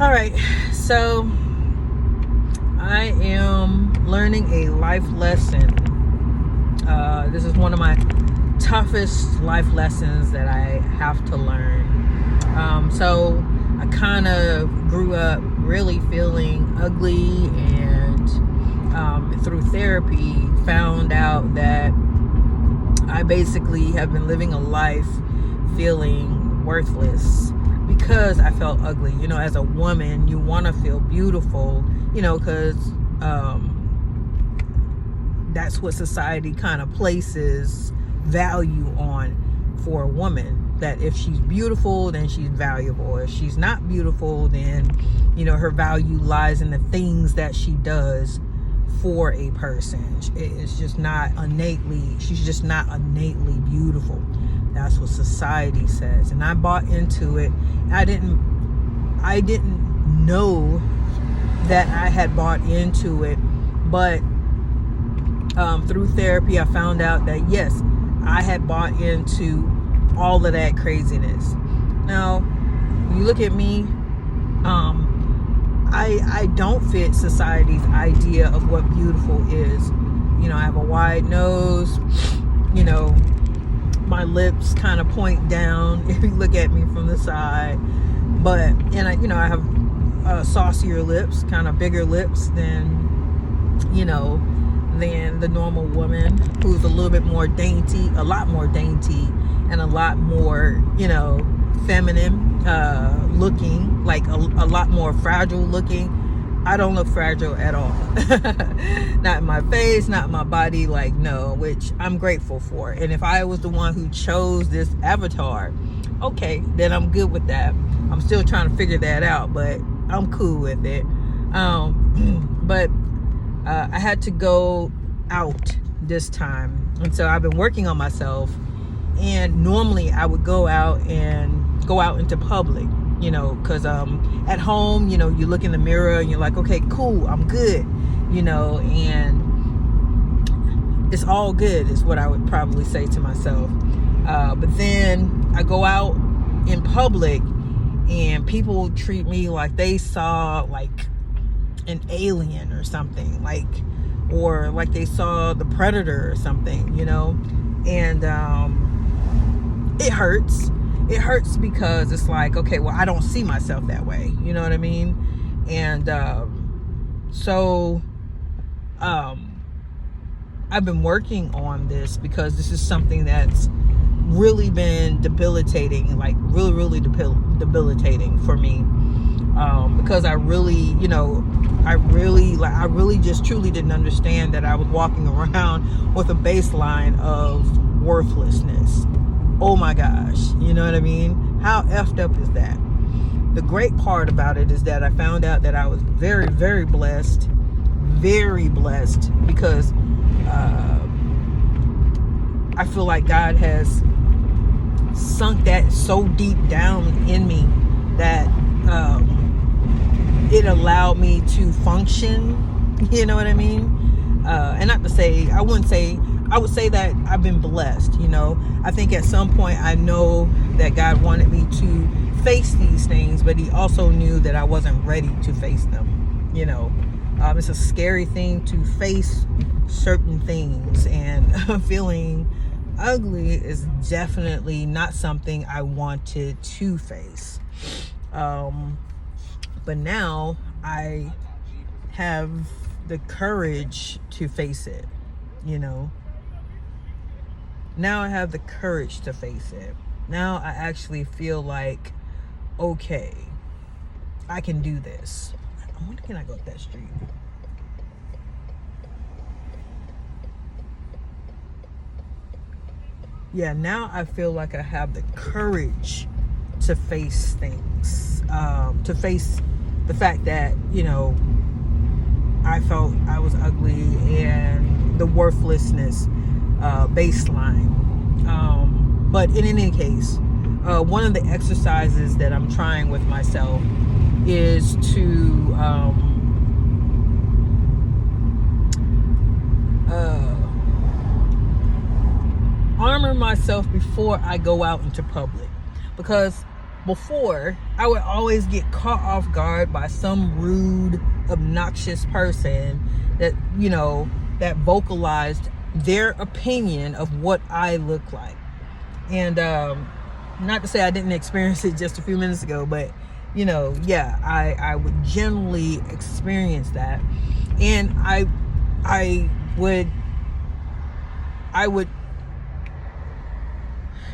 All right, so I am learning a life lesson. This is one of my toughest life lessons that I have to learn. So I kind of grew up really feeling ugly, and through therapy, found out that I basically have been living a life feeling worthless because I felt ugly. You know, as a woman, you want to feel beautiful, because that's what society kind of places value on for a woman. That if she's beautiful, then she's valuable. If she's not beautiful, then, her value lies in the things that she does for a person. It's just not she's just not innately beautiful. That's what society says. And I bought into it. I didn't know that I had bought into it, but through therapy, I found out that yes, I had bought into all of that craziness. Now, when you look at me, I don't fit society's idea of what beautiful is. I have a wide nose, my lips kind of point down if you look at me from the side. And I have saucier lips, kind of bigger lips than the normal woman, who's a little bit more dainty, a lot more dainty, and a lot more, feminine looking, like a lot more fragile looking. I don't look fragile at all. Not in my face, not in my body, no, which I'm grateful for. And if I was the one who chose this avatar, okay, then I'm good with that. I'm still trying to figure that out, but I'm cool with it. But I had to go out this time, and so I've been working on myself. And normally I would go out into public, because at home, you look in the mirror and you're like, okay, cool, I'm good, and it's all good is what I would probably say to myself. But then I go out in public and people treat me like they saw like an alien or something, or like they saw the Predator or something, and it hurts. It hurts because it's like, okay, well, I don't see myself that way. You know what I mean? And so I've been working on this because this is something that's really been debilitating, really debilitating for me. Because I really just truly didn't understand that I was walking around with a baseline of worthlessness. Oh my gosh, you know what I mean? How effed up is that? The great part about it is that I found out that I was very, very blessed, because I feel like God has sunk that so deep down in me that it allowed me to function, you know what I mean? And not to say, I would say that I've been blessed, I think at some point I know that God wanted me to face these things, but he also knew that I wasn't ready to face them, it's a scary thing to face certain things, and feeling ugly is definitely not something I wanted to face. But now I have the courage to face it, Now I have the courage to face it. Now I actually feel like, okay, I can do this. I wonder, can I go up that street? Yeah, now I feel like I have the courage to face things, to face the fact that, I felt I was ugly, and the worthlessness baseline. But in any case, one of the exercises that I'm trying with myself is to armor myself before I go out into public, because before, I would always get caught off guard by some rude, obnoxious person that, you know, that vocalized their opinion of what I look like. And not to say I didn't experience it just a few minutes ago, but, you know, yeah, I would generally experience that. And I would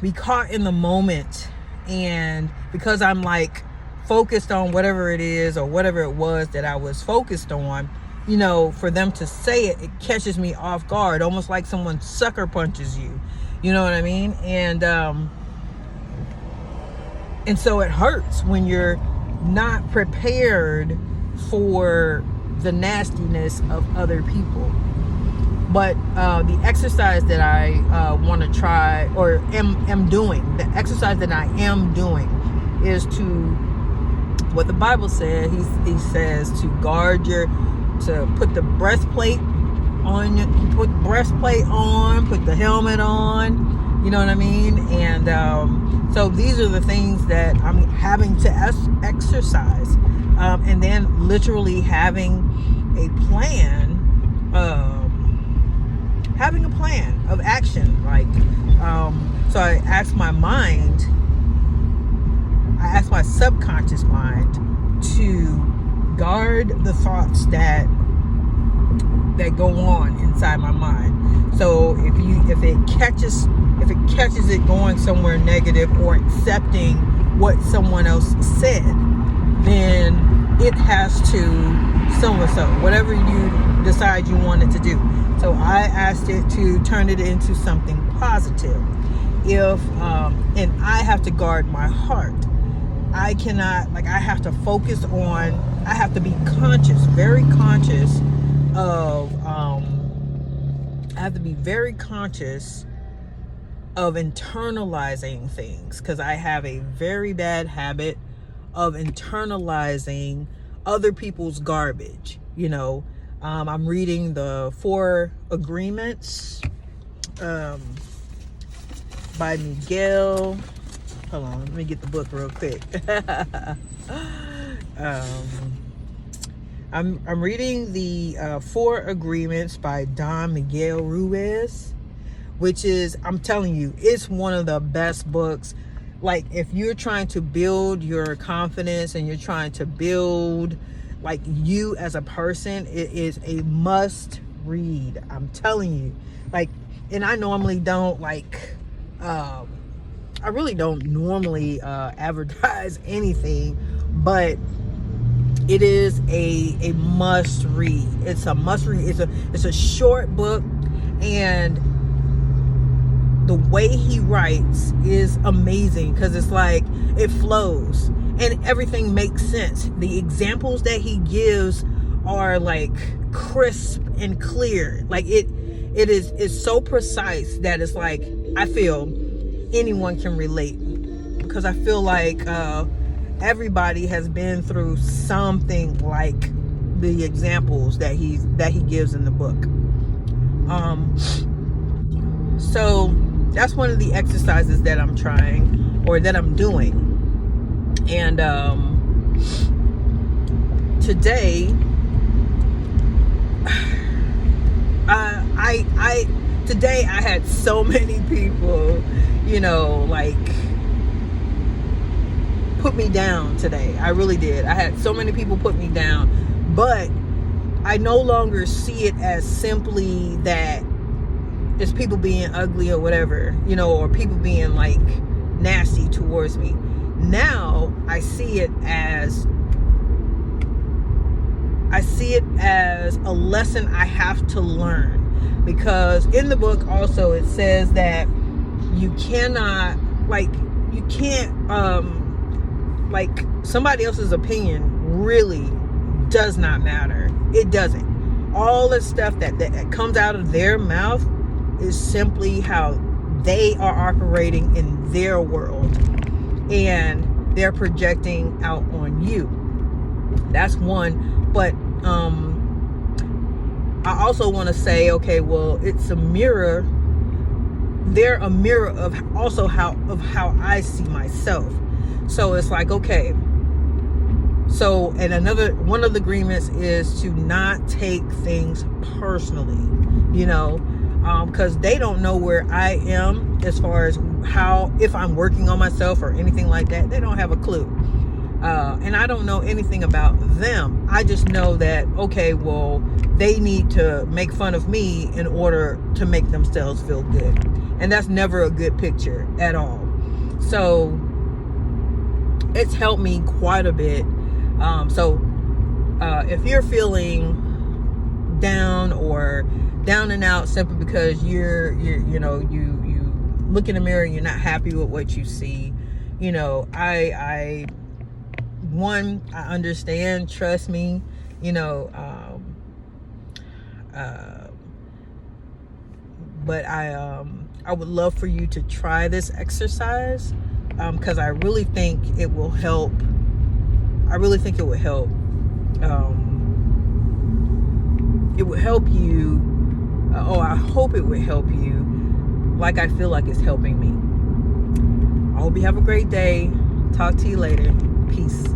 be caught in the moment, and because I'm like focused on whatever it is or whatever it was that I was focused on, you know, for them to say it, it catches me off guard, almost like someone sucker punches you, you know what I mean? And so it hurts when you're not prepared for the nastiness of other people. But the exercise that I want to try, or am doing, the exercise that I am doing is to, what the Bible says, he says to guard to put the breastplate on, put the helmet on, you know what I mean? And so these are the things that I'm having to exercise, and then literally having a plan of action. Like, so I asked my subconscious mind to guard the thoughts that go on inside my mind. So if it catches it going somewhere negative or accepting what someone else said, then it has to so whatever you decide you want it to do. So I asked it to turn it into something positive. And I have to guard my heart. I cannot, I have to focus on, I have to be conscious, very conscious of, I have to be very conscious of internalizing things, because I have a very bad habit of internalizing other people's garbage, you know. I'm reading the 4 Agreements by Miguel. Hold on, let me get the book real quick. I'm reading the 4 Agreements by Don Miguel Ruiz, which is, I'm telling you, it's one of the best books. Like, if you're trying to build your confidence and you're trying to build like you as a person, it is a must read. I'm telling you. Like, and I normally don't I really don't normally advertise anything, but it is a must read. It's a must read. It's a short book, and the way he writes is amazing, because it's like it flows and everything makes sense. The examples that he gives are like crisp and clear. Like it's so precise that it's like, I feel anyone can relate, because I feel like everybody has been through something like the examples that he gives in the book. So that's one of the exercises that I'm trying, or that I'm doing. And today, today I had so many people, you know, like, put me down today. I really did. I had so many people put me down, but I no longer see it as simply that it's people being ugly or whatever, you know, or people being like nasty towards me. Now I see it as a lesson I have to learn, because in the book also it says that you cannot, like somebody else's opinion really does not matter. It doesn't. All the stuff that comes out of their mouth is simply how they are operating in their world, and they're projecting out on you. That's one. But I also want to say, okay, well, it's a mirror. They're a mirror of also how I see myself. So it's like, okay. So, and one of the agreements is to not take things personally, because they don't know where I am as far as if I'm working on myself or anything like that. They don't have a clue. And I don't know anything about them. I just know that, okay, well, they need to make fun of me in order to make themselves feel good. And that's never a good picture at all. So it's helped me quite a bit. If you're feeling down or down and out simply because you look in the mirror and you're not happy with what you see, I understand, trust me, but I would love for you to try this exercise, because I really think it will help. I really think it would help. It would help you. I hope it would help you like I feel like it's helping me. I hope you have a great day. Talk to you later. Peace.